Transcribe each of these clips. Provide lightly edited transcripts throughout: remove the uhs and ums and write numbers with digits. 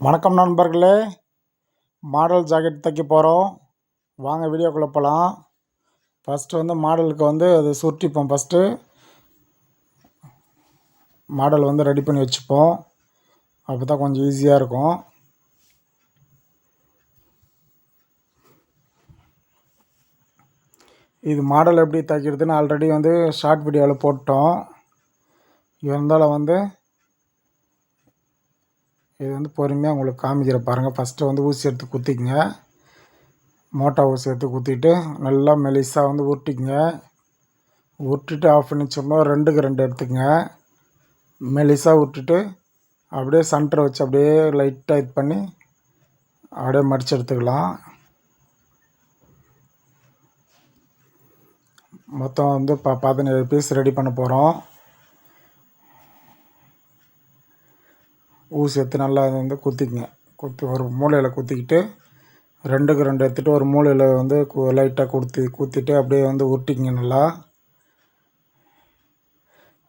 வணக்கம் நண்பர்களே, model jacket தைக்க போகிறோம். வாங்க வீடியோக்குள்ளே போகலாம். ஃபஸ்ட்டு மாடலுக்கு அது சுருட்டிப்போம். ஃபஸ்ட்டு மாடல் ரெடி பண்ணி வச்சுப்போம். அப்போ தான் கொஞ்சம் ஈஸியாக இருக்கும். இது மாடல் எப்படி தைக்கிறதுன்னு ஆல்ரெடி ஷார்ட் வீடியோவில் போட்டோம். இருந்தாலும் இது பொறுமையாக உங்களுக்கு காமிக்கிற பாருங்கள். ஃபஸ்ட்டு ஊசி எடுத்து குத்திக்கங்க. மோட்டா ஊசி எடுத்து குத்திட்டு நல்லா மெலிசாக உருட்டிக்குங்க. உருட்டிட்டு ஆஃப் பண்ணி வச்சோம்னா 2க்கு 2 எடுத்துக்கங்க. மெலிசாக விட்டுட்டு அப்படியே சென்டரை வச்சு அப்படியே லைட்டாக இது பண்ணி அப்படியே மடித்து எடுத்துக்கலாம். மொத்தம் 17 பீஸ் ரெடி பண்ண போகிறோம். ஊசி எடுத்து நல்லா குத்திக்குங்க. குத்தி ஒரு மூலையில் குத்திக்கிட்டு 2க்கு 2 எடுத்துகிட்டு ஒரு மூலையில் லைட்டாக குத்திட்டு அப்படியே உருட்டிக்குங்க. நல்லா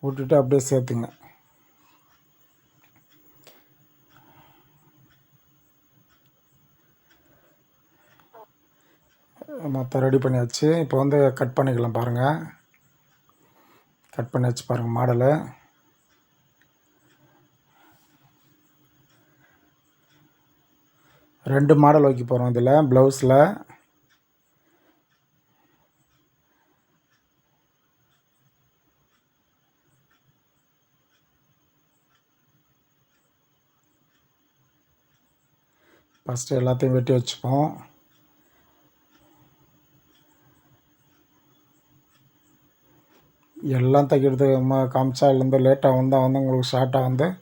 விட்டுட்டு அப்படியே சேர்த்துங்க. மொத்தம் ரெடி பண்ணியாச்சு. இப்போ கட் பண்ணிக்கலாம் பாருங்கள். கட் பண்ணி வச்சு பாருங்கள் மாடலு. ரெண்டு மாடல் வைக்க போகிறோம் இதில் ப்ளவுஸில். ஃபஸ்ட்டு எல்லாத்தையும் வெட்டி வச்சுப்போம். எல்லாம் தைக்கிறதுக்கு காமிச்சா லேட்டாக உங்களுக்கு ஷார்ட்டாக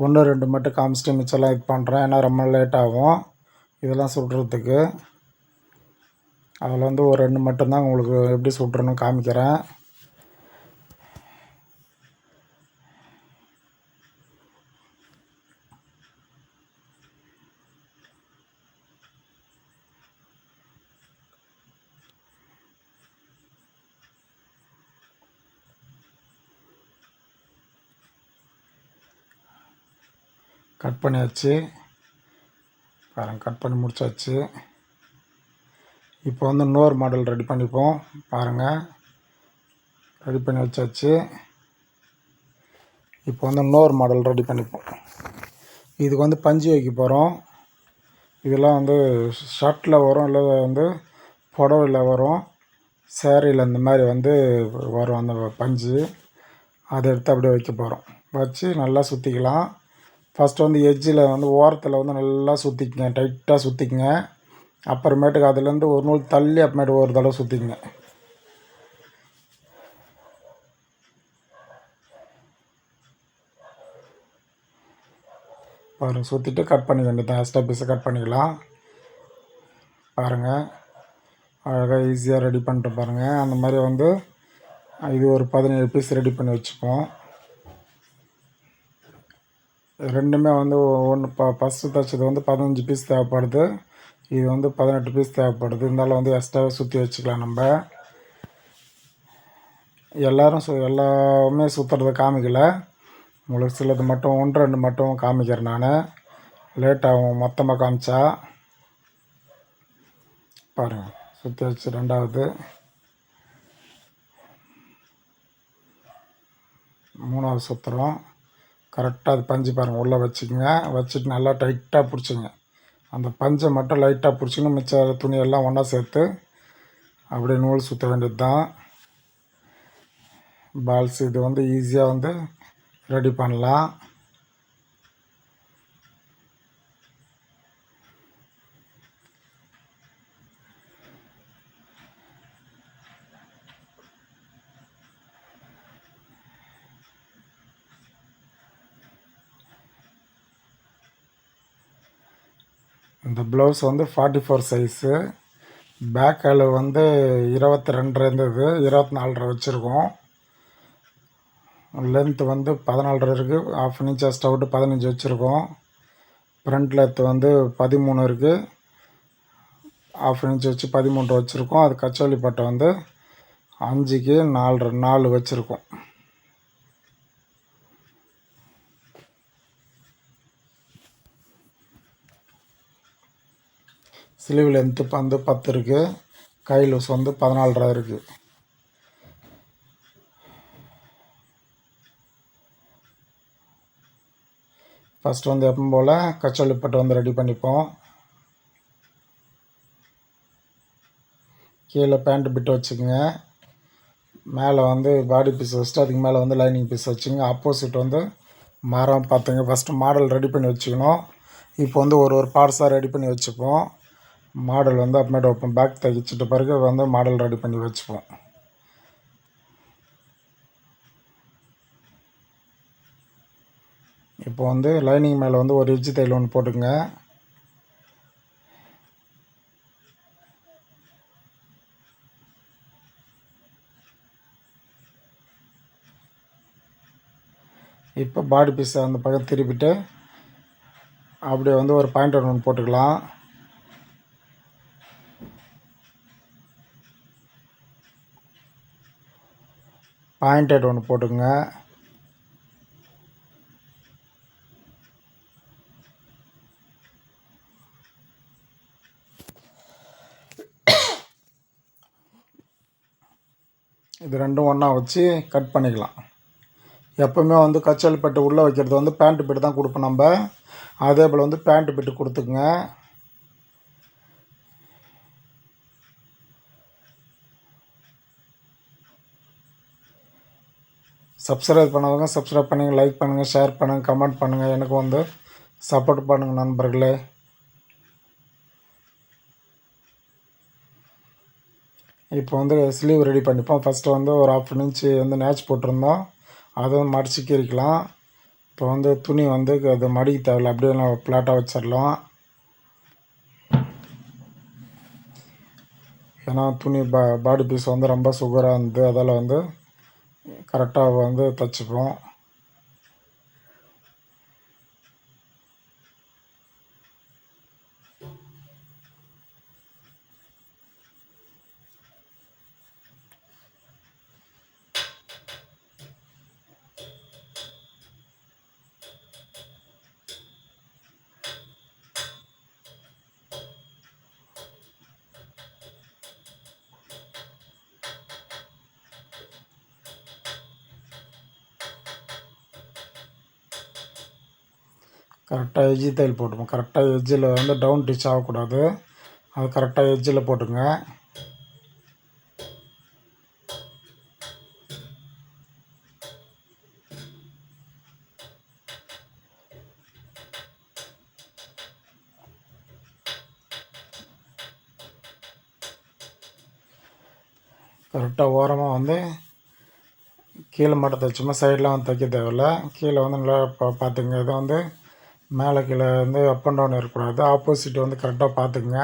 1-2 மட்டும் காமிச்சிட்டு மிச்சம்லாம் இது பண்ணுறேன். ஏன்னா ரொம்ப லேட் ஆகும் இதெல்லாம் சுடுறதுக்கு. அதில் ஒரு 2 மட்டும்தான் உங்களுக்கு எப்படி சுட்டுறணும் காமிக்கிறேன். கட் பண்ணியாச்சு பாருங்கள். கட் பண்ணி முடிச்சாச்சு. இப்போ இன்னொரு மாடல் ரெடி பண்ணிப்போம் பாருங்கள். ரெடி பண்ணி வச்சாச்சு. இப்போ இன்னொரு மாடல் ரெடி பண்ணிப்போம். இதுக்கு பஞ்சு வைக்க போகிறோம். இதெல்லாம் ஷர்ட்டில் வரும், இல்லை புடவையில் வரும், சேரீயில் இந்த மாதிரி வரும் அந்த பஞ்சு. அதை எடுத்து அப்படியே வைக்க போகிறோம். வச்சு நல்லா சுற்றிக்கலாம். ஃபஸ்ட்டு எட்ஜில் ஓரத்தில் நல்லா சுற்றிக்குங்க. டைட்டாக சுற்றிக்குங்க. அப்புறமேட்டுக்கு அதுலேருந்து ஒரு நூல் தள்ளி அப்புறமேட்டு ஒரு தடவை சுற்றிக்குங்க. பாருங்கள், சுற்றிட்டு கட் பண்ணிக்க வேண்டியதான். எக்ஸ்ட்ரா பீஸை கட் பண்ணிக்கலாம். பாருங்கள், அழகாக ஈஸியாக ரெடி பண்ணிட்டு பாருங்கள். அந்த மாதிரி இது ஒரு 17 பீஸ் ரெடி பண்ணி வச்சுப்போம். ரெண்டுமே ஒன்று ஃபஸ்ட்டு தைச்சது 15 பீஸ் தேவைப்படுது. இது 18 பீஸ் தேவைப்படுது. இருந்தாலும் எக்ஸ்ட்ராவே சுற்றி வச்சுக்கலாம். நம்ம எல்லாமே சுற்றுறத காமிக்கல. உங்களுக்கு சிலது மட்டும் 1-2 மட்டும் காமிக்கிறேன். நான் லேட் ஆகும் மொத்தமாக காமிச்சா. பாருங்கள், சுற்றி வச்சு 2வது 3வது சுற்றுறோம். கரெக்டாக அது பஞ்சு பாருங்கள் உள்ளே வச்சுக்கோங்க. வச்சுட்டு நல்லா டைட்டாக பிடிச்சிங்க. அந்த பஞ்சை மட்டும் லைட்டாக பிடிச்சிக்கணும். மிச்ச துணியெல்லாம் ஒன்றா சேர்த்து அப்படியே நூல் சுற்ற வேண்டியது தான். பால்ஸ் இது ஈஸியாக ரெடி பண்ணலாம். இந்த ப்ளவுஸ் 44 சைஸு. பேக் அளவு 22 இருந்தது, 24 வச்சுருக்கோம். லென்த்து 14 இருக்குது. ½ இன்ச் எக்ஸ்ட்ரா விட்டு 15 வச்சுருக்கோம். ஃப்ரண்ட் லென்த்து 13 இருக்குது. ½ இன்ச் வச்சு 13 வச்சுருக்கோம். அது கச்சோலி பட்டை 5க்கு 4 வச்சுருக்கோம். ஸ்லீவ் லென்த்து வந்து 10 இருக்குது, கை லூஸ் வந்து 14.5 இருக்குது. ஃபஸ்ட்டு வந்து எப்பவும் போல் கச்சோலி பட்டு வந்து ரெடி பண்ணிப்போம். கீழே பேண்ட் பிட்டு வச்சுக்கோங்க, மேலே வந்து பாடி பீஸ் வச்சுட்டு அதுக்கு மேலே வந்து லைனிங் பீஸ் வச்சுங்க. ஆப்போசிட் வந்து மரம் பார்த்துங்க. ஃபஸ்ட்டு மாடல் ரெடி பண்ணி வச்சுக்கணும். இப்போ வந்து ஒரு பார்ட்ஸாக ரெடி பண்ணி வச்சுப்போம். மாடல் வந்து அப்புறமேட்டு வைப்போம். பேக் தைச்சிட்ட பிறகு வந்து மாடல் ரெடி பண்ணி வச்சுப்போம். இப்போ வந்து லைனிங் மேலே வந்து ஒரு எட்ஜ் தையல் ஒன்று போட்டுங்க. இப்போ பாடி பீஸை அந்த பக்கம் திருப்பிட்டு அப்படியே வந்து ஒரு பாயிண்டர் ஒன்று போட்டுக்கலாம். பாயிண்டட் ஒன்று போட்டுங்க. இது ரெண்டும் ஒன்றா வச்சு கட் பண்ணிக்கலாம். எப்போவுமே வந்து கச்சோலி பட்டு உள்ளே வைக்கிறது வந்து பேண்ட்டு பிட்டு தான் கொடுப்போம் நம்ம. அதே போல் வந்து பேண்ட்டு பிட்டு கொடுத்துக்குங்க. சப்ஸ்கிரைப் பண்ணவங்க சப்ஸ்கிரைப் பண்ணுங்கள், லைக் பண்ணுங்கள், ஷேர் பண்ணுங்கள், கமெண்ட் பண்ணுங்கள். எனக்கு வந்து சப்போர்ட் பண்ணுங்கள் நண்பர்களே. இப்போ வந்து ஸ்லீவ் ரெடி பண்ணிப்போம். ஃபஸ்ட்டு வந்து ஒரு 1/2 இன்ச்சு வந்து நேச் போட்டிருந்தோம், அதை வந்து மடித்து கீறிக்கலாம். இப்போ வந்து துணி வந்து அது மடிக்க தேவையில்லை, அப்படியே நம்ம ஃப்ளாட்டாக வச்சிடலாம். ஏன்னா துணி பாடி பீஸ் வந்து ரொம்ப சுகராக இருந்தது, அதால் வந்து கரெக்டாக வந்து தைச்சிப்போம். கரெக்டாக எஜ்ஜி தையல் போட்டுப்போம். கரெக்டாக எஜ்ஜில் வந்து டவுன் டிச் ஆகக்கூடாது, அது கரெக்டாக எஜ்ஜில் போட்டுங்க. கரெக்டாக ஓரமாக வந்து கீழே மட்டும் தைச்சோமா, சைடெலாம் வந்து தைக்க தேவையில்லை. கீழே வந்து நல்லா பார்த்துங்க. இதை வந்து மேலே கீழே வந்து அப் அண்ட் டவுன் இருக்கக்கூடாது, ஆப்போசிட் வந்து கரெக்டாக பார்த்துக்குங்க.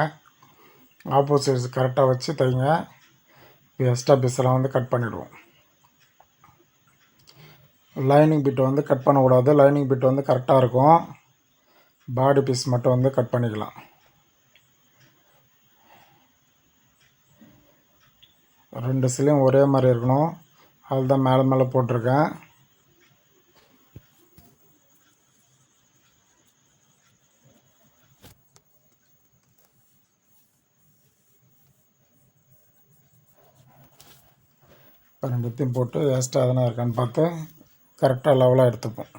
ஆப்போசிட் கரெக்டாக வச்சு தைங்க. இப்போ எக்ஸ்ட்ரா பீஸெல்லாம் வந்து கட் பண்ணிவிடுவோம். லைனிங் பிட் வந்து கட் பண்ணக்கூடாது, லைனிங் பிட் வந்து கரெக்டாக இருக்கும். பாடி பீஸ் மட்டும் வந்து கட் பண்ணிக்கலாம். ரெண்டு சிலையும் ஒரே மாதிரி இருக்கணும், அதுதான் மேலே மேலே போட்டிருக்கேன். இப்போ ரெண்டுத்தையும் போட்டு எக்ஸ்ட்ரா எதனா இருக்கான்னு பார்த்து கரெக்டாக லெவலாக எடுத்துப்போம்.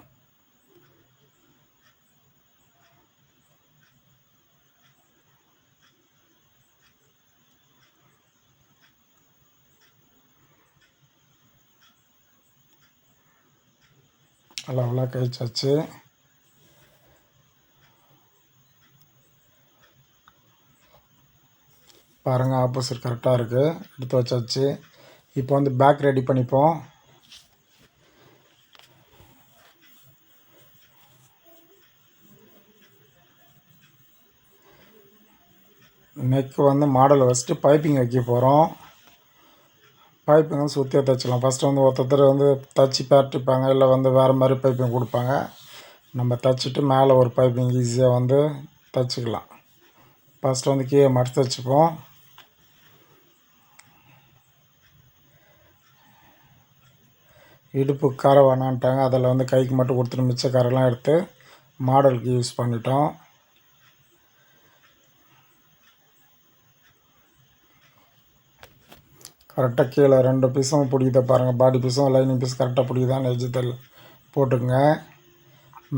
லெவலாக கழிச்சாச்சு. பாருங்கள், ஆப்போசிட் கரெக்டாக இருக்குது, எடுத்து வச்சாச்சு. இப்போ வந்து பேக் ரெடி பண்ணிப்போம். நெக்கு வந்து மாடலை வச்சுட்டு பைப்பிங் வைக்க போகிறோம். பைப்பிங் வந்து சுற்றியாக தைச்சிக்கலாம். ஃபஸ்ட்டு வந்து ஒருத்தர் வந்து தைச்சி பேர்ட்டிப்பாங்க, இல்லை வந்து வேறு மாதிரி பைப்பிங் கொடுப்பாங்க. நம்ம தைச்சிட்டு மேலே ஒரு பைப்பிங் ஈஸியாக வந்து தைச்சிக்கலாம். ஃபஸ்ட்டு வந்து கீழே மடித்து தைச்சிப்போம். இடுப்பு கரை வேணான்ட்டாங்க, அதில் வந்து கைக்கு மட்டும் கொடுத்துட்டு மிச்ச கரைலாம் எடுத்து மாடலுக்கு யூஸ் பண்ணிட்டோம். கரெக்டாக கீழே 2 பீஸும் பிடிக்குத பாருங்கள், பாடி பீஸும் லைனிங் பீஸ் கரெக்டாக பிடிக்குதான் எஜ்ஜில் போட்டுங்க.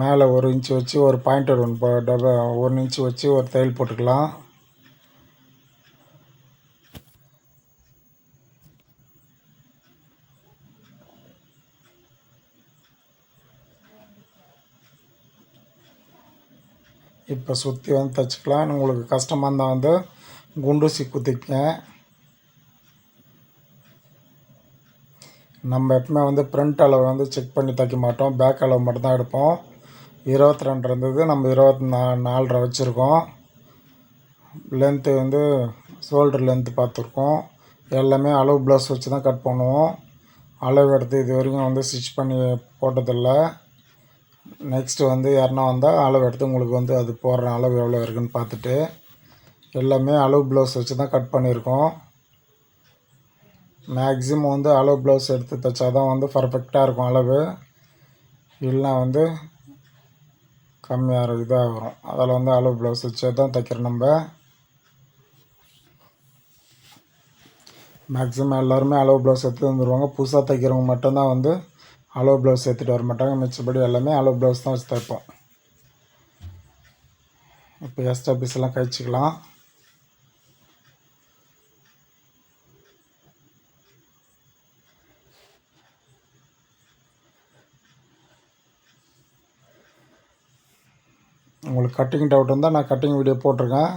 மேலே 1 இன்ச்சு வச்சு ஒரு பாயிண்டர் ஒன்று 1 இன்ச்சு வச்சு ஒரு தையல் போட்டுக்கலாம். இப்போ சுற்றி வந்து தைச்சிக்கலாம். உங்களுக்கு கஷ்டமாக இருந்தால் வந்து குண்டூசி குத்திக்கங்க. நம்ம எப்பவுமே வந்து ஃப்ரண்ட் அளவு வந்து செக் பண்ணி தைக்க மாட்டோம், பேக் அளவு மட்டும்தான் எடுப்போம். 22 இருந்தது, நம்ம 24.5 வச்சுருக்கோம். லென்த்து வந்து ஷோல்டர் லென்த்து பார்த்துருக்கோம். எல்லாமே அளவு ப்ளவுஸ் வச்சு தான் கட் பண்ணுவோம். அளவு எடுத்து இது வரைக்கும் வந்து ஸ்டிச் பண்ணி போட்டதில்லை. நெக்ஸ்ட்டு வந்து யாருன்னா வந்தால் அளவு எடுத்து உங்களுக்கு வந்து அது போடுற அளவு எவ்வளோ இருக்குதுன்னு பார்த்துட்டு, எல்லாமே அளவு ப்ளவுஸ் வச்சு தான் கட் பண்ணியிருக்கோம். மேக்ஸிமம் வந்து அளவு ப்ளவுஸ் எடுத்து தைச்சா தான் வந்து பர்ஃபெக்டாக இருக்கும் அளவு, இல்லைனா வந்து கம்மியாக இதாக வரும். அதில் வந்து அளவு ப்ளவுஸ் வச்சு தான் தைக்கிறோம். நம்ம மேக்ஸிமம் எல்லாருமே அளவு ப்ளவுஸ் எடுத்து வந்துடுவாங்க. புதுசாக தைக்கிறவங்க மட்டும்தான் வந்து அளவு ப்ளவுஸ் எடுத்துகிட்டு வர மாட்டாங்க. மிச்சபடி எல்லாமே அளவு ப்ளவுஸ் தான் வச்சு தைப்போம். இப்போ எக்ஸ்ட்ரா பீஸ்லாம் கழிச்சிக்கலாம். உங்களுக்கு கட்டிங் டவுட் இருந்தால் நான் கட்டிங் வீடியோ போட்டிருக்கேன்.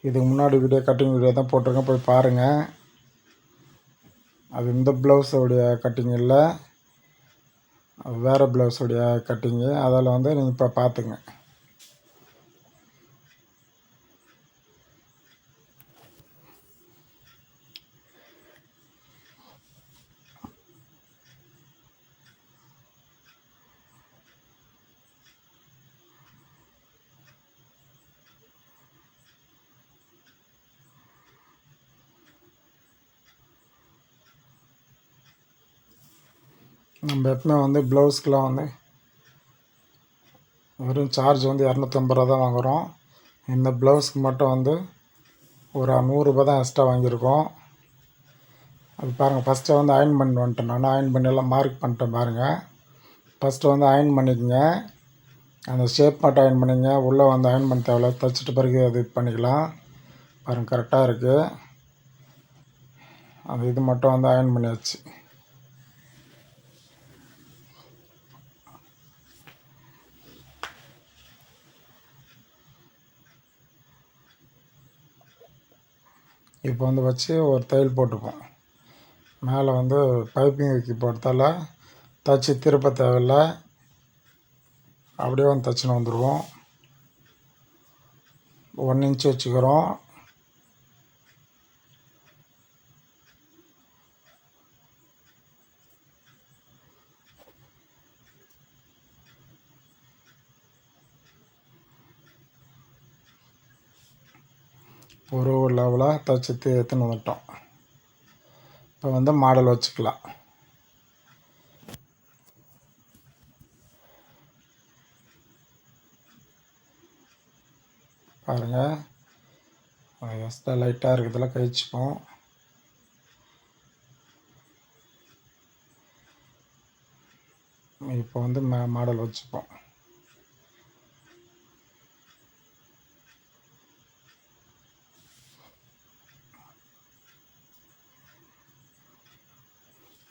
இதுக்கு முன்னாடி கட்டிங் வீடியோ தான் போட்டிருக்கேன், போய் பாருங்கள். அது இந்த ப்ளவுஸோடைய கட்டிங் இல்லை, வேறு ப்ளவுஸோடைய கட்டிங்கு. அதில் வந்து நீங்கள் இப்போ பார்த்துங்க. நம்ம எப்பவுமே வந்து ப்ளவுஸ்க்கெலாம் வந்து வெறும் சார்ஜ் வந்து 250 ரூபா தான் வாங்குகிறோம். இந்த ப்ளவுஸ்க்கு மட்டும் வந்து ஒரு 100 ரூபா தான் எக்ஸ்ட்ரா வாங்கியிருக்கோம். அது பாருங்கள், ஃபஸ்ட்டு வந்து அயர்ன் பண்ணி வந்துட்டேன். நான் அயர்ன் பண்ணி எல்லாம் மார்க் பண்ணிட்டேன் பாருங்கள். ஃபஸ்ட்டு வந்து அயர்ன் பண்ணிக்கோங்க. அந்த ஷேப் மட்டும் அயர்ன் பண்ணிங்க, உள்ளே வந்து அயர்ன் பண்ண தேவையில்ல. தைச்சிட்டு பிறகு அது இது பண்ணிக்கலாம். பாருங்கள், கரெக்டாக இருக்குது. அது இது மட்டும் வந்து அயர்ன் பண்ணியாச்சு. இப்போ வந்து வச்சு ஒரு தையல் போட்டுப்போம். மேலே வந்து பைப்பிங் வைக்க போகிறதால தைச்சி திருப்ப தேவையில்லை, அப்படியே வந்து தைச்சின்னு வந்துடுவோம். 1 இன்ச் வச்சுக்கிறோம். ஒரு லெவலாக தைச்சி எடுத்துன்னு வந்துட்டோம். இப்போ வந்து மாடல் வச்சுக்கலாம். பாருங்கள், எக்ஸ்ட்ரா லைட்டாக இருக்கிறதுல கழிச்சுப்போம். இப்போ வந்து மாடல் வச்சுப்போம்.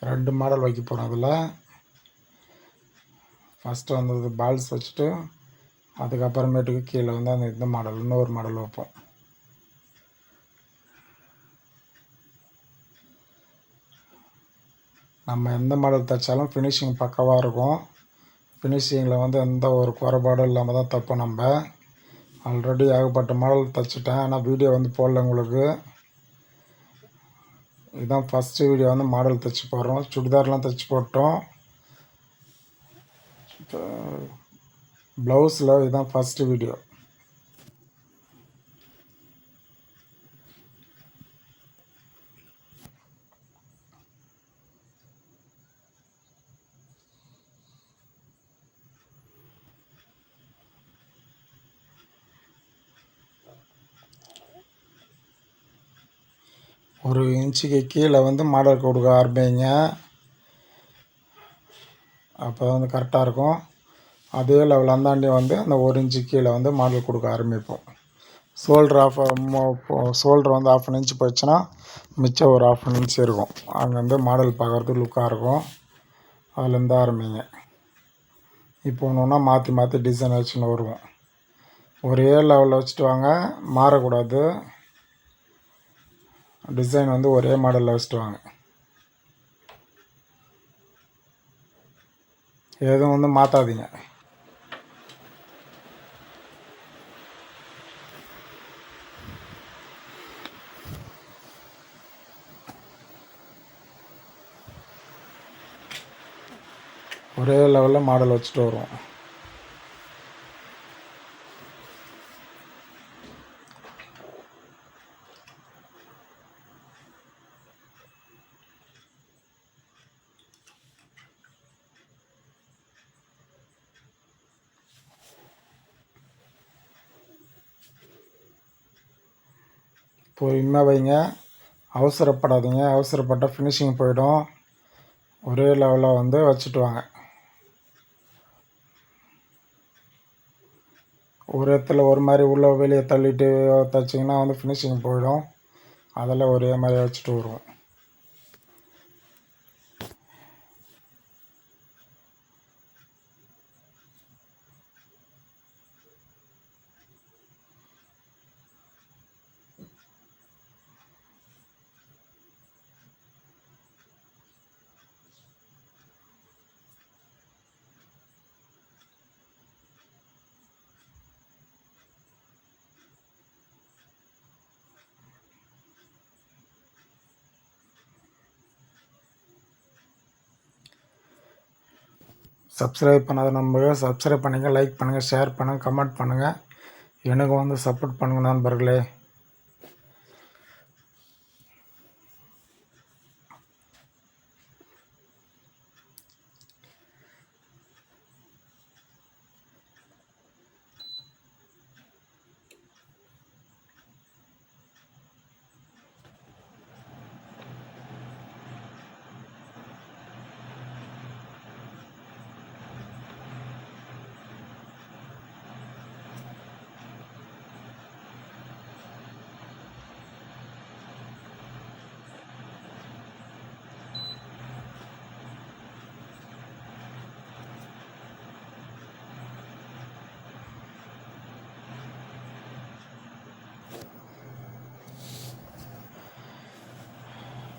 ரெண்டு மாடல் வைக்க போகிறோம். அதில் ஃபஸ்ட்டு வந்து பால்ஸ் வச்சுட்டு அதுக்கப்புறமேட்டுக்கு கீழே வந்து அந்த இந்த மாடல் இன்னொரு மாடல் வைப்போம். நம்ம எந்த மாடல் தைச்சாலும் ஃபினிஷிங் பக்காவாக இருக்கும். ஃபினிஷிங்கில் வந்து எந்த ஒரு குறைபாடும் இல்லாமல் தான் தைப்போம். நம்ம ஆல்ரெடி ஏகப்பட்ட மாடல் தைச்சிட்டேன், ஆனால் வீடியோ வந்து போடல உங்களுக்கு. இதுதான் ஃபஸ்ட்டு வீடியோ வந்து மாடல் தைச்சி போடுறோம். சுடிதார்லாம் தைச்சி போட்டோம். ப்ளவுஸில் இதுதான் ஃபஸ்ட்டு வீடியோ. 1 இன்ச்சுக்கு கீழே வந்து மாடல் கொடுக்க ஆரம்பிங்க. அப்போ வந்து கரெக்டாக இருக்கும். அதே லெவல் அந்தாண்டி வந்து அந்த 1 இன்ச்சு கீழே வந்து மாடல் கொடுக்க ஆரம்பிப்போம். ஷோல்டர் வந்து 1/2 இன்ச்சு போச்சுன்னா மிச்சம் ஒரு 1/2 இன்ச்சு இருக்கும். அங்கே வந்து மாடல் பார்க்குறதுக்கு லுக்காக இருக்கும். அதுலேருந்து ஆரம்பிங்க. இப்போ ஒன்று ஒன்றா மாற்றி மாற்றி டிசைன் வச்சுன்னு வருவோம். ஒரே லெவலில் வச்சுட்டு வாங்க, மாறக்கூடாது. டிசைன் வந்து ஒரே மாடலில் வச்சுட்டு வாங்க. எதுவும் வந்து மாற்றாதீங்க. ஒரே லெவலில் மாடல் வச்சுட்டு வருவோம். பொறுமையாக வைங்க, அவசரப்படாதீங்க. அவசரப்பட்டால் ஃபினிஷிங் போயிடும். ஒரே லெவலில் வந்து வச்சுட்டு வாங்க. ஒரு இடத்துல ஒரு மாதிரி உள்ளே வெளியே தள்ளிட்டு தைச்சிங்கன்னா வந்து ஃபினிஷிங் போயிடும். அதில் ஒரே மாதிரி வச்சுட்டு வருவோம். சப்ஸ்கிரைப் பண்ணாத நண்பர்கள் சப்ஸ்கிரைப் பண்ணுங்கள், லைக் பண்ணுங்கள், ஷேர் பண்ணுங்கள், கமெண்ட் பண்ணுங்கள். எனக்கு வந்து சப்போர்ட் பண்ணுங்கள் நண்பர்களே.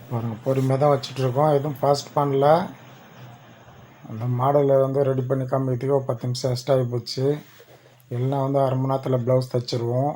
பாருங்கள், பொறுமையாக தான் வச்சிட்ருக்கோம். எதுவும் ஃபாஸ்ட் பண்ணல. அந்த மாடலை வந்து ரெடி பண்ணி காமிக்கிறதுக்கு ஒரு 10 நிமிஷம் எக்ஸ்ட்ரா ஆகி போச்சு. எல்லாம் வந்து 1/2 மணி நேரத்தில் ப்ளவுஸ் தைச்சிருவோம்.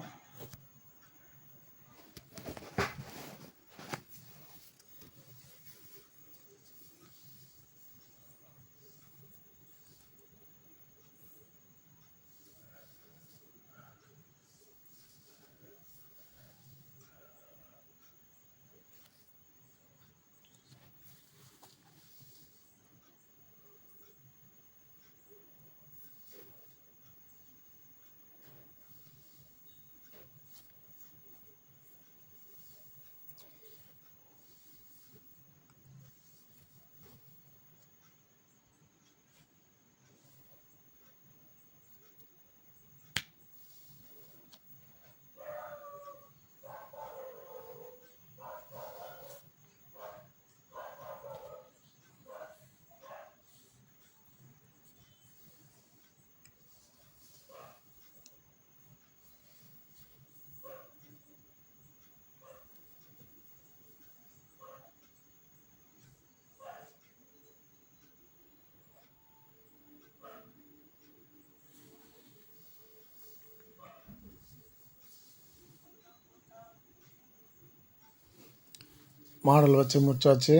மாடல் வச்சு முடிச்சாச்சு.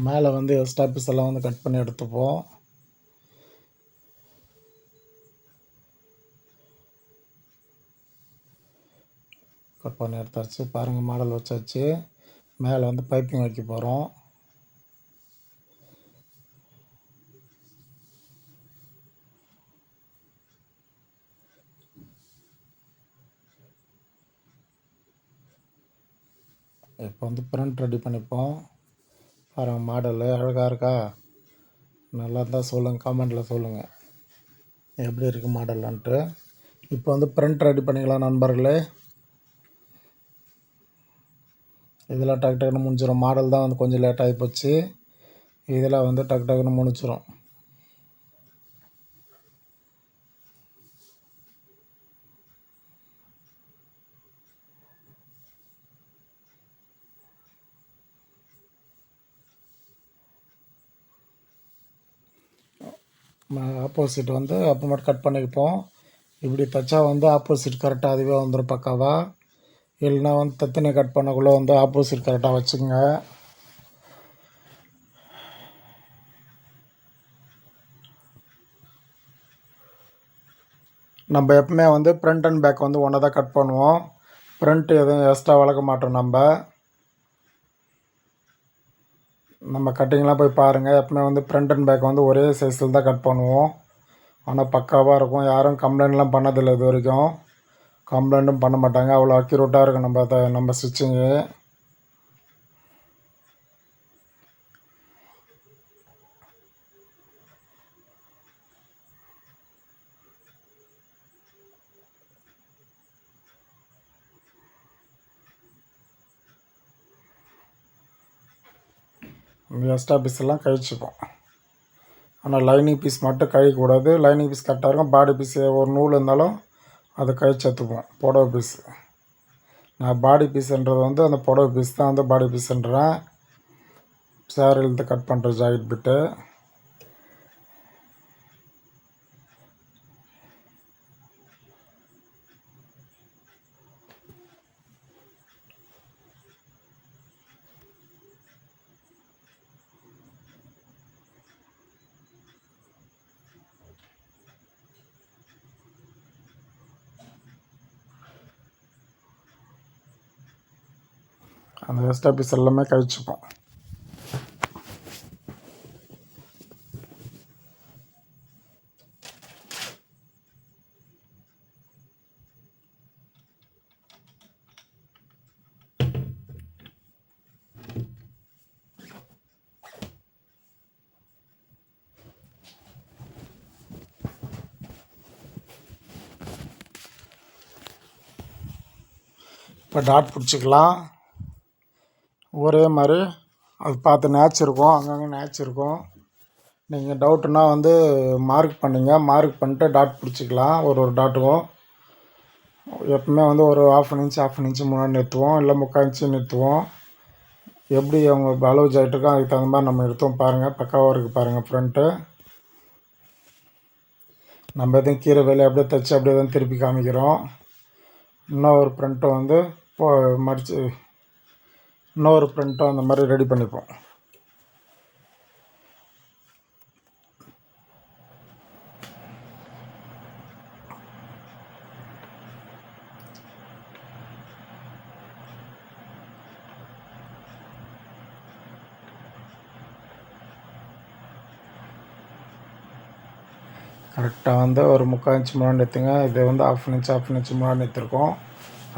மேலே வந்து எக்ஸ்ட்ரா பீஸ் எல்லாம் வந்து கட் பண்ணி எடுத்துப்போம். கட் பண்ணி எடுத்தாச்சு. பாருங்கள், மாடல் வச்சாச்சு. மேலே வந்து பைப்பிங் வைக்க போகிறோம். இப்போ வந்து பிரிண்ட் ரெடி பண்ணிப்போம். பாருங்கள், மாடலு அழகாக இருக்கா? நல்லா இருந்தால் சொல்லுங்கள், கமெண்டில் சொல்லுங்கள் எப்படி இருக்குது மாடலான்ட்டு. இப்போ வந்து பிரிண்ட் ரெடி பண்ணிக்கலாம் நண்பர்களே. இதெல்லாம் டக்கு டக்குன்னு முடிஞ்சிடும். மாடல் தான் வந்து கொஞ்சம் லேட் ஆகி போச்சு. இதெல்லாம் வந்து டக்கு டக்குன்னு முடிச்சிடும். ஆப்போசிட் வந்து அப்புறமேட்டு கட் பண்ணிப்போம். இப்படி தைச்சா வந்து ஆப்போசிட் கரெக்டாக அதுவே வந்துடும் பக்காவாக. இல்லைனா வந்து தத்தினை கட் பண்ணக்குள்ளே வந்து ஆப்போசிட் கரெக்டாக வச்சுக்கோங்க. நம்ம எப்பவுமே வந்து ஃப்ரண்ட் அண்ட் பேக் வந்து ஒன்றா தான் கட் பண்ணுவோம். ஃப்ரண்ட் எதுவும் எக்ஸ்ட்ரா வளர்க்க மாட்டோம். நம்ம கட்டிங்லாம் போய் பாருங்கள். எப்பவுமே வந்து ஃப்ரண்ட் அண்ட் பேக் வந்து ஒரே சைஸில் தான் கட் பண்ணுவோம். ஆனால் பக்காவாக இருக்கும். யாரும் கம்ப்ளைண்ட்லாம் பண்ணதில்லை இது வரைக்கும். கம்ப்ளைண்ட்டும் பண்ண மாட்டாங்க. அவ்வளோ அக்யூரேட்டாக இருக்கும் நம்ம ஸ்டிச்சிங்கு. எக்ஸ்ட்ரா பீஸ் எல்லாம் கழிச்சுப்போம். ஆனால் லைனிங் பீஸ் மட்டும் கழிக்கக்கூடாது. லைனிங் பீஸ் கரெக்டாக இருக்கும். பாடி பீஸ் ஒரு நூல் இருந்தாலும் அதை கழிச்சு எடுத்துப்போம். புடவை பீஸு நான் பாடி பீஸுன்றது வந்து அந்த புடவை பீஸ் தான் வந்து பாடி பீஸுன்றேன். சேரீலேருந்து கட் பண்ணுற ஜாக்கெட் பிட்டு. அந்த எக்ஸ்ட்ரா பீஸ் எல்லாமே கழிச்சுப்போம். இப்போ டாட் பிடிச்சிக்கலாம். ஒரே மாதிரி அது பார்த்து நேட்ச் இருக்கும். அங்கங்கே நேட்ச் இருக்கும். நீங்கள் டவுட்டுன்னா வந்து மார்க் மார்க் பண்ணிட்டு டாட் பிடிச்சிக்கலாம். ஒரு டாட்டுக்கும் எப்பவுமே வந்து ஒரு ஆஃப் இன்ச்சு முன்னாடி நிறுத்துவோம். இல்லை 3/4 இன்ச்சு நிறுத்துவோம். எப்படி அவங்க அளவு ஜாயிட்ருக்கோ அதுக்கு தகுந்த மாதிரி நம்ம நிறுத்துவோம். பாருங்கள், பக்காவாக இருக்குது பாருங்கள் ஃப்ரண்ட்டு. நம்ம எதுவும் கீரை வேலையை அப்படியே தைச்சி அப்படியே தான் திருப்பி காமிக்கிறோம். இன்னொரு ஃப்ரண்ட்டும் வந்து மடித்து இன்னொரு ஃப்ரண்ட்டும் அந்த மாதிரி ரெடி பண்ணிப்போம். கரெக்டாக வந்து ஒரு 3/4 இன்ச்சு முன்னாடி நிறுத்துங்க. இது வந்து ஆஃப் இன்ச்சு முன்னாடி நிறுத்திருக்கோம்.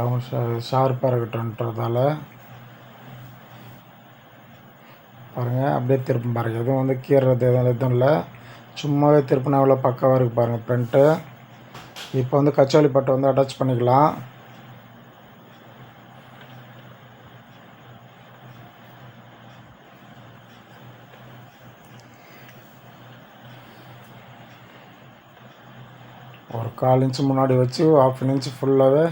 அவங்க ஷார்ப்பாக இருக்கட்டும்ன்றதால பாருங்கள். அப்படியே திருப்பம் பாருங்கள். எதுவும் வந்து கீறது எதுவும் இல்லை. சும்மாவே திருப்பினா எவ்வளோ பக்காவாக இருக்குது பாருங்கள் ஃப்ரண்ட்டு. இப்போ வந்து கச்சோலி பட்டை வந்து அட்டாச் பண்ணிக்கலாம். ஒரு 1/4 இன்ச்சு முன்னாடி வச்சு ஆஃப் இன்ச்சு ஃபுல்லாகவே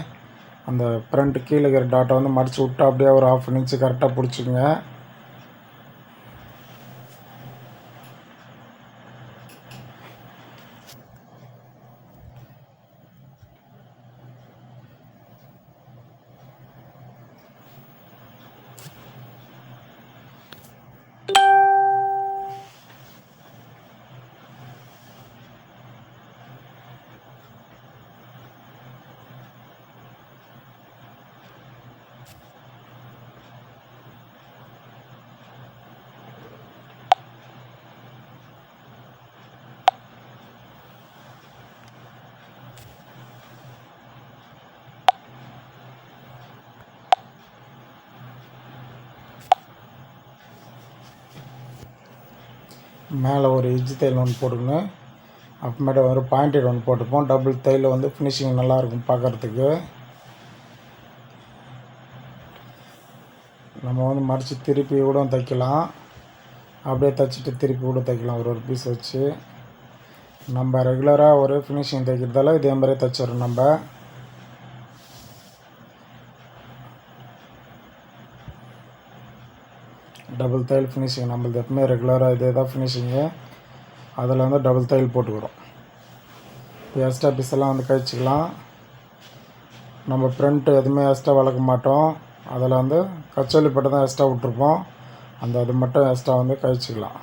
அந்த ஃப்ரண்ட் கீழே இருக்கிற டாட்டை வந்து மடித்து விட்டு அப்படியே ஒரு ஆஃப் இன்ச்சு கரெக்டாக பிடிச்சிக்குங்க. மேலே ஒரு எஜ்ஜு தையல் ஒன்று போட்டுக்கணும். அப்புறமேட்டு ஒரு பாயிண்டட் ஒன்று போட்டுப்போம். டபுள் தையல் வந்து ஃபினிஷிங் நல்லாயிருக்கும் பார்க்குறதுக்கு. நம்ம வந்து மடித்து திருப்பி கூட தைக்கலாம், அப்படியே தைச்சிட்டு திருப்பி கூட தைக்கலாம். ஒரு பீஸ் வச்சு நம்ம ரெகுலராக ஒரு ஃபினிஷிங் தைக்கிறதால இதே மாதிரியே தைச்சிடறோம். நம்ம டபுள் தையல் ஃபினிஷிங் நம்மளது எப்பவுமே ரெகுலராக இதே தான் ஃபினிஷிங்கு. அதில் வந்து டபுள் தையல் போட்டுக்கிறோம். இப்போ எக்ஸ்ட்ரா பீஸ் எல்லாம் வந்து கழிச்சிக்கலாம். நம்ம ஃப்ரண்ட்டு எதுவுமே எக்ஸ்ட்ரா வளர்க்க மாட்டோம். அதில் வந்து கச்சோலி பட்டு தான் எக்ஸ்ட்ரா விட்ருப்போம். அது மட்டும் எக்ஸ்ட்ரா வந்து கழிச்சிக்கலாம்.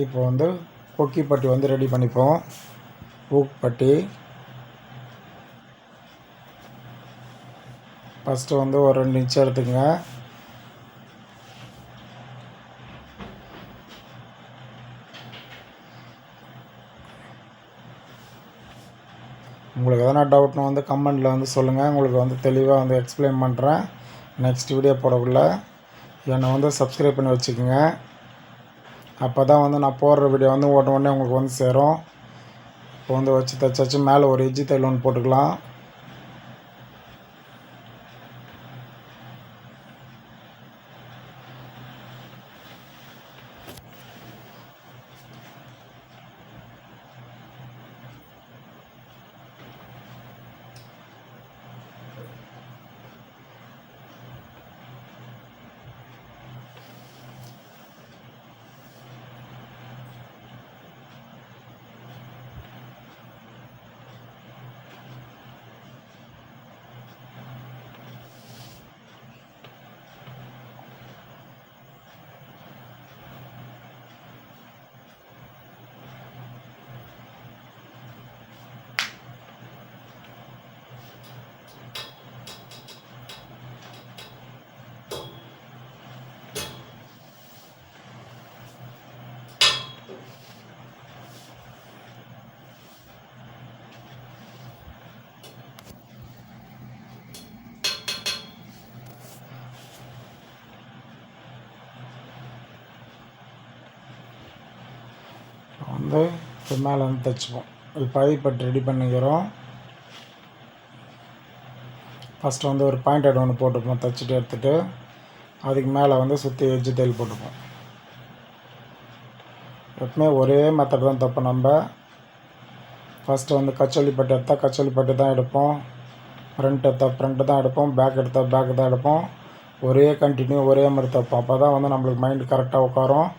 இப்போ வந்து கொக்கி பட்டி வந்து ரெடி பண்ணிப்போம். ஊக்கு பட்டி ஃபஸ்ட்டு வந்து ஒரு 2 இன்ச் எடுத்துக்கங்க. உங்களுக்கு எதனா டவுட்னா வந்து கமெண்டில் வந்து சொல்லுங்கள். உங்களுக்கு வந்து தெளிவாக வந்து எக்ஸ்பிளைன் பண்ணுறேன். நெக்ஸ்ட் வீடியோ போடக்குள்ள என்னை வந்து சப்ஸ்கிரைப் பண்ணி வச்சுக்கோங்க. அப்போ தான் வந்து நான் போடுற வீடியோ வந்து உடனே உங்களுக்கு வந்து சேரும். இப்போ வந்து வச்சு தைச்சாச்சு. மேலே ஒரு எஜ்ஜு தையல் ஒன்று போட்டுக்கலாம். வந்து இப்போ மேலே வந்து தைச்சிப்போம். இப்போ பட்டு ரெடி பண்ணிக்கிறோம். ஃபஸ்ட்டு வந்து ஒரு பாயிண்டட் ஒன்று போட்டுப்போம். தைச்சிட்டு எடுத்துகிட்டு அதுக்கு மேலே வந்து சுற்றி எஜ்ஜு தையல் போட்டுப்போம். எப்பவுமே ஒரே மெத்தட் தான் தைப்போம். நம்ம ஃபஸ்ட்டு வந்து கச்சோலி பட்டு எடுத்தால் கச்சோலி பட்டு தான் எடுப்போம். ஃப்ரண்ட் எடுத்தால் ஃப்ரண்ட்டு தான் எடுப்போம். பேக் எடுத்தால் பேக்கு தான் எடுப்போம். ஒரே கண்டினியூ ஒரே மாதிரி தைப்போம். அப்போ தான் வந்து நம்மளுக்கு மைண்டு கரெக்டாக உட்காரும்.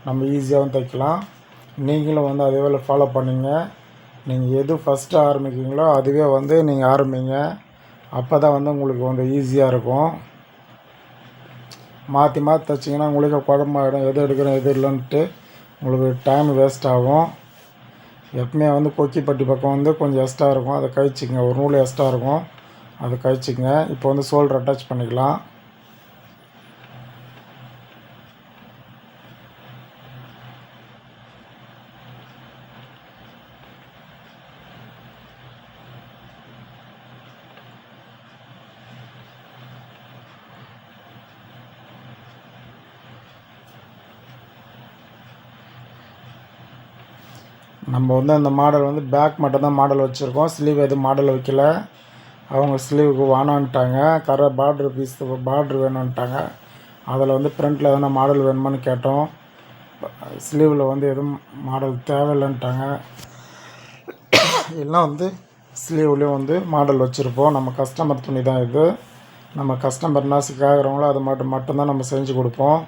நம்ம ஈஸியாகவும் தைக்கலாம். நீங்களும் வந்து அதே வேலை ஃபாலோ பண்ணிங்க. நீங்கள் எது ஃபஸ்ட்டு ஆரம்பிக்கிறீங்களோ அதுவே வந்து நீங்கள் ஆரம்பிங்க. அப்போ தான் வந்து உங்களுக்கு வந்து ஈஸியாக இருக்கும். மாற்றி மாற்றி தைச்சிங்கன்னா உங்களுக்கு குழம்பாயிடும். எது எடுக்கிறோம் எது இல்லைன்ட்டு உங்களுக்கு டைம் வேஸ்ட் ஆகும். எப்பவுமே வந்து கொக்கி பட்டி பக்கம் வந்து கொஞ்சம் எக்ஸ்ட்ரா இருக்கும். அதை கழிச்சிக்கங்க. ஒரு நூல் எக்ஸ்ட்ரா இருக்கும், அதை கழிச்சிக்கங்க. இப்போ வந்து ஷோல்டர் அட்டாச் பண்ணிக்கலாம். நம்ம வந்து அந்த மாடல் வந்து பேக் மட்டும்தான் மாடல் வச்சுருக்கோம். ஸ்லீவ் எதுவும் மாடல் வைக்கல. அவங்க ஸ்லீவுக்கு வேணான்ட்டாங்க. பார்ட்ரு பீஸ் பார்ட்ரு வேணும்ன்ட்டாங்க. அதில் வந்து ஃப்ரண்ட்டில் எதனா மாடல் வேணுமான்னு கேட்டோம். ஸ்லீவில் வந்து எதுவும் மாடல் தேவையில்லைன்ட்டாங்க. எல்லாம் வந்து ஸ்லீவ்லேயும் வந்து மாடல் வச்சுருப்போம். நம்ம கஸ்டமர் துணி தான் இது. நம்ம கஸ்டமர் என்ன கேட்குறவங்களோ அது மட்டும்தான் நம்ம செஞ்சு கொடுப்போம்.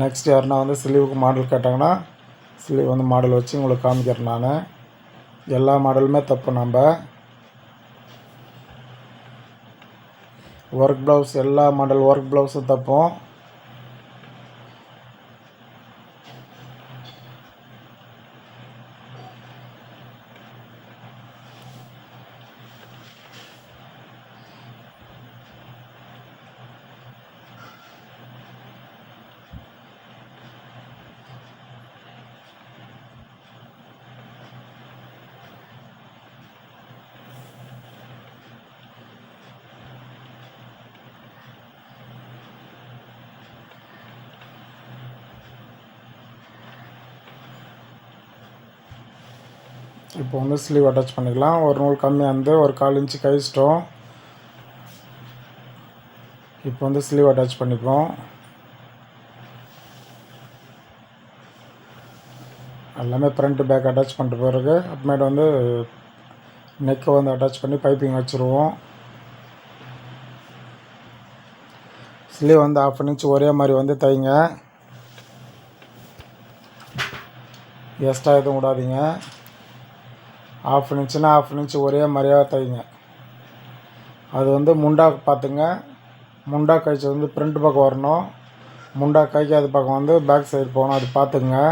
நெக்ஸ்ட் யாருன்னா வந்து ஸ்லீவுக்கு மாடல் கேட்டாங்கன்னா ஸ்லீவ் வந்து மாடல் வச்சு உங்களுக்கு காமிக்கிறேன். நான் எல்லா மாடலுமே தைப்போம். நம்ம ஒர்க் ப்ளவுஸ் எல்லா மாடல் ஒர்க் ப்ளவுஸும் தைப்போம். இப்போ வந்து ஸ்லீவ் அட்டாச் பண்ணிக்கலாம். ஒரு நூல் கம்மியாக இருந்து ஒரு 1/4 இன்ச்சு கழிச்சிட்டோம். இப்போ வந்து ஸ்லீவ் அட்டாச் பண்ணிப்போம். எல்லாமே ஃப்ரண்ட் பேக் அட்டாச் பண்ணிட்டு பிறகு அப்புறமேட்டு வந்து நெக்கை வந்து அட்டாச் பண்ணி பைப்பிங் வச்சுருவோம். ஸ்லீவ் வந்து 1/2 இன்ச் ஒரே மாதிரி வந்து தைங்க. எக்ஸ்ட்ரா எதுவும் விடாதீங்க. 1/2 இன்ச்சுனா 1/2 இன்ச் ஒரே மாதிரியாக தைங்க. அது வந்து முண்டா பார்த்துங்க. முண்டா கழிச்சு வந்து ஃப்ரண்ட் பக்கம் வரணும். முண்டா கைக்காத பக்கம் வந்து பேக் சைடு போகணும். அது பார்த்துக்குங்க.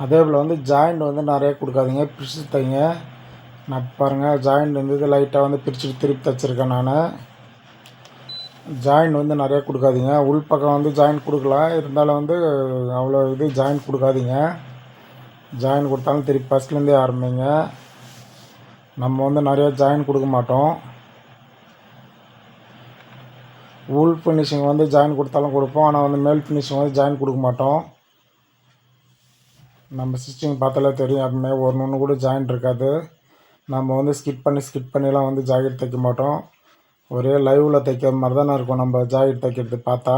அதே போல் வந்து ஜாயிண்ட் வந்து நிறைய கொடுக்காதீங்க, பிரித்து தைங்க. நான் பாருங்கள் ஜாயிண்ட் வந்து லைட்டாக வந்து பிரிச்சுட்டு திருப்பி தைச்சிருக்கேன் நான். ஜாயிண்ட் வந்து நிறையா கொடுக்காதீங்க. உள் பக்கம் வந்து ஜாயிண்ட் கொடுக்கலாம், இருந்தாலும் வந்து அவ்வளோ இது ஜாயிண்ட் கொடுக்காதீங்க. ஜாயிண்ட் கொடுத்தாலும் திருப்பி ஃபஸ்ட்லேருந்தே ஆரம்பிங்க. நம்ம வந்து நிறையா ஜாயிண்ட் கொடுக்க மாட்டோம். உள் ஃபினிஷிங் வந்து ஜாயின் கொடுத்தாலும் கொடுப்போம், ஆனால் வந்து மேல் ஃபினிஷிங் வந்து ஜாயின் கொடுக்க மாட்டோம். நம்ம ஸ்டிச்சிங் பார்த்தாலே தெரியும், அப்படியே ஒன்று கூட ஜாயிண்ட் இருக்காது. நம்ம வந்து ஸ்கிட் பண்ணிலாம் வந்து ஜாக்கெட் தைக்க மாட்டோம். ஒரே லைவில் தைக்கிற மாதிரி தானே இருக்கும் நம்ம ஜாக்கெட் தைக்கிறது பார்த்தா.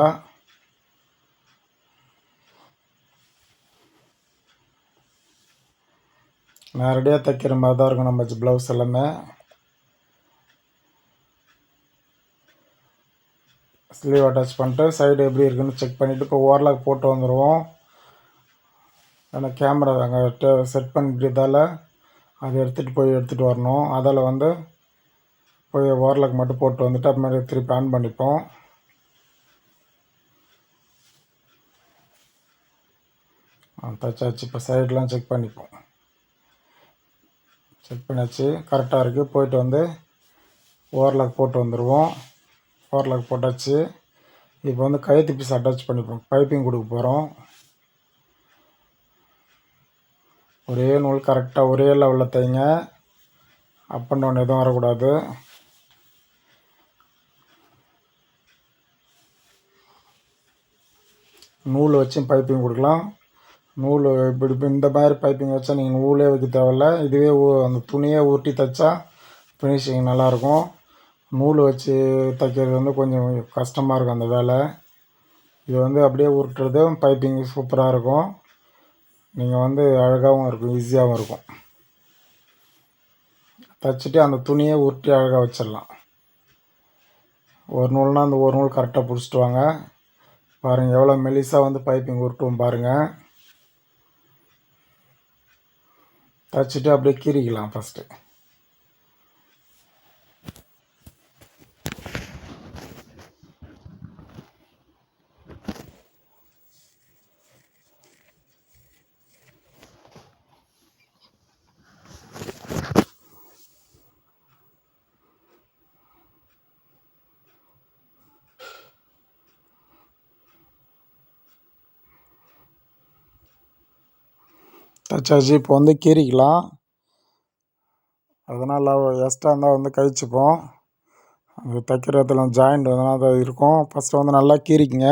நேரடியாக தைக்கிற மாதிரி தான் இருக்கும் நம்ம ப்ளவுஸ் எல்லாமே. ஸ்லீவ் அட்டாச் பண்ணிட்டு சைடு எப்படி இருக்குன்னு செக் பண்ணிவிட்டு இப்போ ஓவர்லாக் போட்டு வந்துடுவோம். ஏன்னா கேமரா அங்கே செட் பண்ணிட்டதால் அதை எடுத்துகிட்டு வரணும். அதில் வந்து போய் ஓவர்லாக் மட்டும் போட்டு வந்துட்டு அப்புறமேலே திருப்பி ஆன் பண்ணிப்போம். தச்சாச்சு. இப்போ சைடெலாம் செக் பண்ணிப்போம். செக் பண்ணியாச்சு, கரெக்டாக இருக்குது. போயிட்டு வந்து ஓவர்லாக் போட்டு வந்துடுவோம். ஓவர்லாக் போட்டாச்சு. இப்போ வந்து கயிற்று பீஸ் அட்டாச் பண்ணிப்போம். பைப்பிங் கொடுக்க போகிறோம். ஒரே நூல் கரெக்டாக ஒரே லெவலில் தைங்க. அப் அண்ட் டவுன் எதுவும் வரக்கூடாது. நூல் வச்சும் பைப்பிங் கொடுக்கலாம். நூல் இப்படி இந்த மாதிரி பைப்பிங் வச்சா நீங்கள் நூலே வைக்க தேவையில்ல. இதுவே அந்த துணியை உருட்டி தைச்சா ஃபினிஷிங் நல்லாயிருக்கும். நூல் வச்சு தைக்கிறது வந்து கொஞ்சம் கஷ்டமாக இருக்கும் அந்த வேலை. இது வந்து அப்படியே உருட்டுறது பைப்பிங் சூப்பராக இருக்கும். நீங்கள் வந்து அழகாகவும் இருக்கும், ஈஸியாகவும் இருக்கும். தைச்சிட்டு அந்த துணியை உருட்டி அழகாக வச்சிடலாம். ஒரு நூல்னால் அந்த ஒரு நூல் கரெக்டாக பிடிச்சிட்டு வாங்க. பாருங்கள் எவ்வளோ மெலிசாக வந்து பைப்பிங் உருட்டுவோம் பாருங்கள். தைச்சிட்டு அப்படியே கீறிக்கலாம் ஃபஸ்ட்டு. தச்சாச்சு. இப்போ வந்து கீறிக்கலாம். அதனால் எக்ஸ்ட்ரா இருந்தால் வந்து கழிச்சுப்போம். அது தைக்கிற இடத்துல ஜாயிண்ட் வந்து இருக்கும். ஃபஸ்ட்டு வந்து நல்லா கீறிக்குங்க.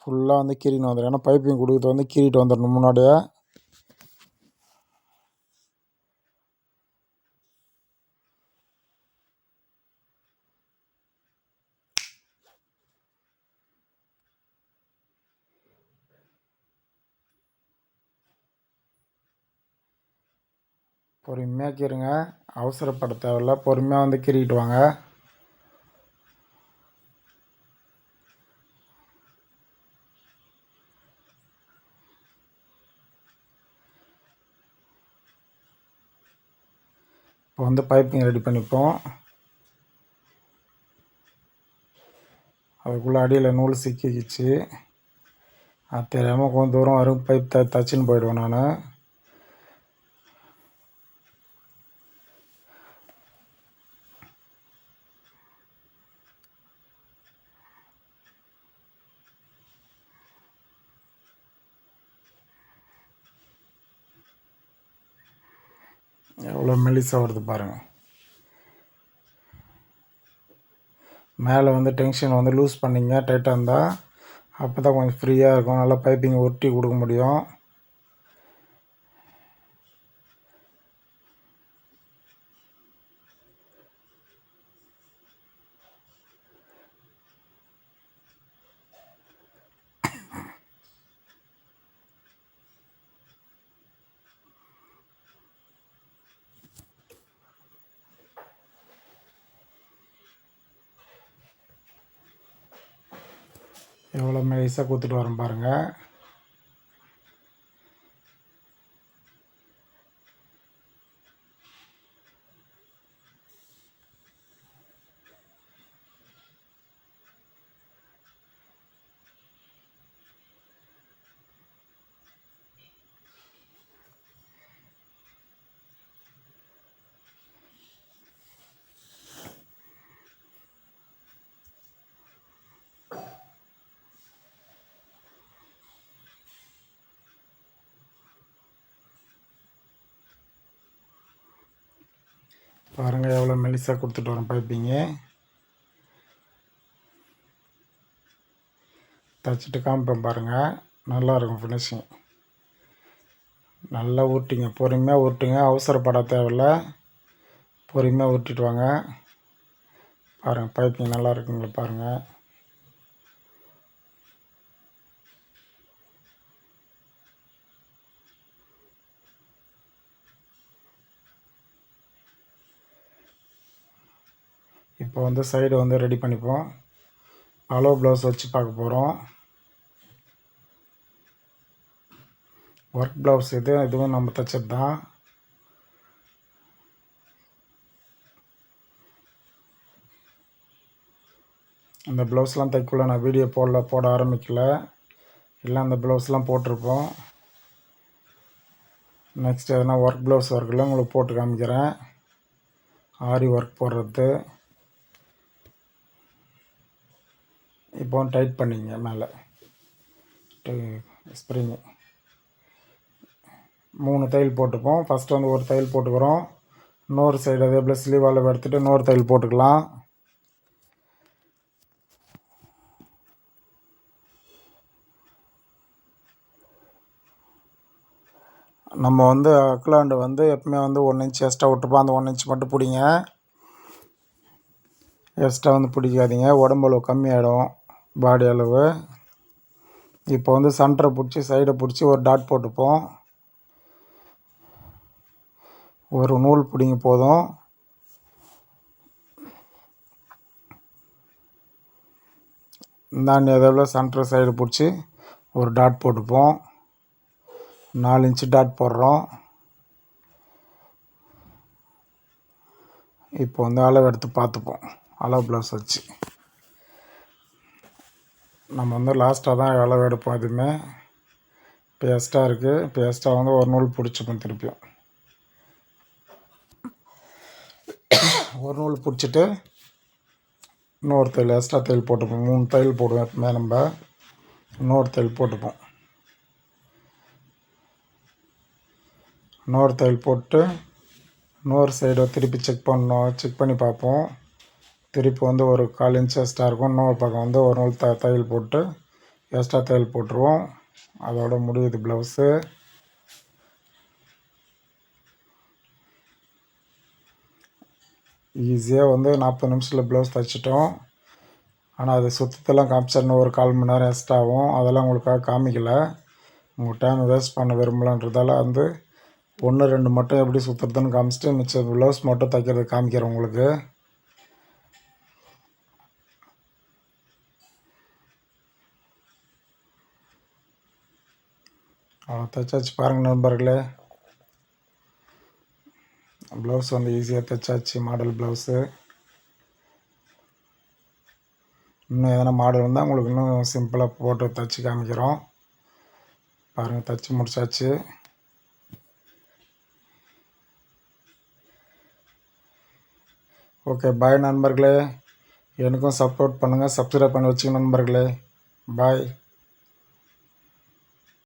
ஃபுல்லாக வந்து கீறின்னு வந்துடும். ஏன்னா பைப்பிங் கொடுக்குறது வந்து கீறிட்டு வந்துடணும் முன்னாடியே. பொறுமையாக கீறுங்க, அவசரப்பட தேவையில்ல. பொறுமையாக வந்து கீறிட்டு வாங்க. இப்போ வந்து பைப்பிங் ரெடி பண்ணிப்போம். அதுக்குள்ளே அடியில் நூல் சிக்கிக்கிச்சு. அது தெரியாமல் கொஞ்சம் தூரம் வரும் பைப் தச்சுன்னு போயிடுவேன் நான். எவ்வளோ மெலிசாக வருது பாருங்கள். மேலே வந்து டென்ஷன் வந்து லூஸ் பண்ணிங்க டைட்டாக இருந்தால், அப்போ தான் கொஞ்சம் ஃப்ரீயாக இருக்கும். நல்லா பைப்பிங் ஒட்டி கொடுக்க முடியும். எவ்வளோ மெலிசாக கொடுத்துட்டு வரோம் பாருங்கள். பாருங்கள் எவ்வளோ மெலிசாக கொடுத்துட்டு வரோம் பைப்பிங்கு. தைச்சிட்டு காமிப்பேன் பாருங்கள். நல்லாயிருக்கும் ஃபினிஷிங். நல்லா ஊட்டிங்க, பொறுமையாக ஊட்டுங்க, அவசரப்பட தேவையில்ல. பொறுமையாக ஊட்டிட்டு வாங்க. பாருங்கள் பைப்பிங் நல்லா இருக்குங்களா பாருங்கள். இப்போ வந்து சைடு வந்து ரெடி பண்ணிப்போம். அளவு ப்ளவுஸ் வச்சு பார்க்க போகிறோம். ஒர்க் ப்ளவுஸ் இதுவும் நம்ம தைச்சது தான். அந்த ப்ளவுஸ்லாம் தைக்கல, நான் வீடியோ போட ஆரம்பிக்கல. இல்லை அந்த ப்ளவுஸ்லாம் போட்டிருப்போம். நெக்ஸ்ட் எதனா ஒர்க் ப்ளவுஸ் ஒர்க்கில் உங்களுக்கு போட்டு காமிக்கிறேன். ஆரி ஒர்க் போடுறது. இப்போ டைட் பண்ணிங்க மேலே ஸ்ப்ரிங்கு 3 தையல் போட்டுப்போம். ஃபஸ்ட்டு வந்து ஒரு தையல் போட்டுக்கிறோம். இன்னொரு சைடு அதே போல் ஸ்லீவால் எடுத்துகிட்டு இன்னொரு தையல் போட்டுக்கலாம். நம்ம வந்து அக்லாண்டு வந்து எப்பவுமே வந்து 1 இன்ச் எக்ஸ்ட்ரா விட்டுப்போம். அந்த 1 இன்ச் மட்டும் பிடிங்க. எக்ஸ்ட்ரா வந்து பிடிக்காதீங்க, உடம்பு அளவு கம்மியாகிடும், பாடி அளவு. இப்போ வந்து சென்டரை பிடிச்சி சைடை பிடிச்சி ஒரு டாட் போட்டுப்போம். ஒரு நூல் பிடிங்க போதும். இந்தாண்டி எவ்வளோ சென்டர் சைடு பிடிச்சி ஒரு டாட் போட்டுப்போம். 4 இன்ச்சு டாட் போடுறோம். இப்போ வந்து அளவு எடுத்து பார்த்துப்போம். அளவு ப்ளவுஸ் வச்சு நம்ம வந்து லாஸ்ட்டாக தான் அளவு எடுப்போம். எதுவுமே இப்போ எக்ஸ்ட்ரா இருக்குது. இப்போ எக்ஸ்ட்ரா வந்து ஒரு நூல் பிடிச்சிப்போம். திருப்பியும் ஒரு நூல் பிடிச்சிட்டு இன்னொரு தையல் எக்ஸ்ட்ரா தையல் போட்டுப்போம். 3 தையல் போடுவோம் எப்பவுமே. நம்ம இன்னொரு தையல் போட்டுப்போம். இன்னொரு தையல் போட்டு இன்னொரு சைடை திருப்பி செக் பண்ணி பார்ப்போம். திருப்பி வந்து ஒரு 1/4 இன்ச் எக்ஸ்ட்ரா இருக்கும். இன்னொரு பக்கம் வந்து ஒரு நூல் தையல் போட்டு எக்ஸ்ட்ரா தையல் போட்டுருவோம். அதோட முடியுது ப்ளவுஸு. ஈஸியாக வந்து 40 நிமிஷத்தில் ப்ளவுஸ் தைச்சிட்டோம். ஆனால் அது சுத்தத்தெல்லாம் காமிச்சா இன்னும் ஒரு 1/4 மணி நேரம் எக்ஸ்ட்ரா ஆகும். அதெல்லாம் உங்களுக்காக காமிக்கலை. உங்கள் டைம் வேஸ்ட் பண்ண விரும்பலன்றதால வந்து 1 2 மட்டும் எப்படி சுற்றுறதுன்னு காமிச்சிட்டு மிச்சம் ப்ளவுஸ் மட்டும் தைக்கிறது காமிக்கிறேன் உங்களுக்கு. தைச்சாச்சு பாருங்கள் நண்பர்களே. ப்ளவுஸ் வந்து ஈஸியாக தைச்சாச்சு. Model blouse. இன்னும் எதனா மாடல் இருந்தால் உங்களுக்கு இன்னும் சிம்பிளாக போட்டு தைச்சி காமிக்கிறோம். பாருங்கள் தைச்சி முடிச்சாச்சு. ஓகே, பாய் நண்பர்களே. எனக்கும் சப்போர்ட் பண்ணுங்கள், சப்ஸ்கிரைப் பண்ணி வச்சுங்க நண்பர்களே. பாய்.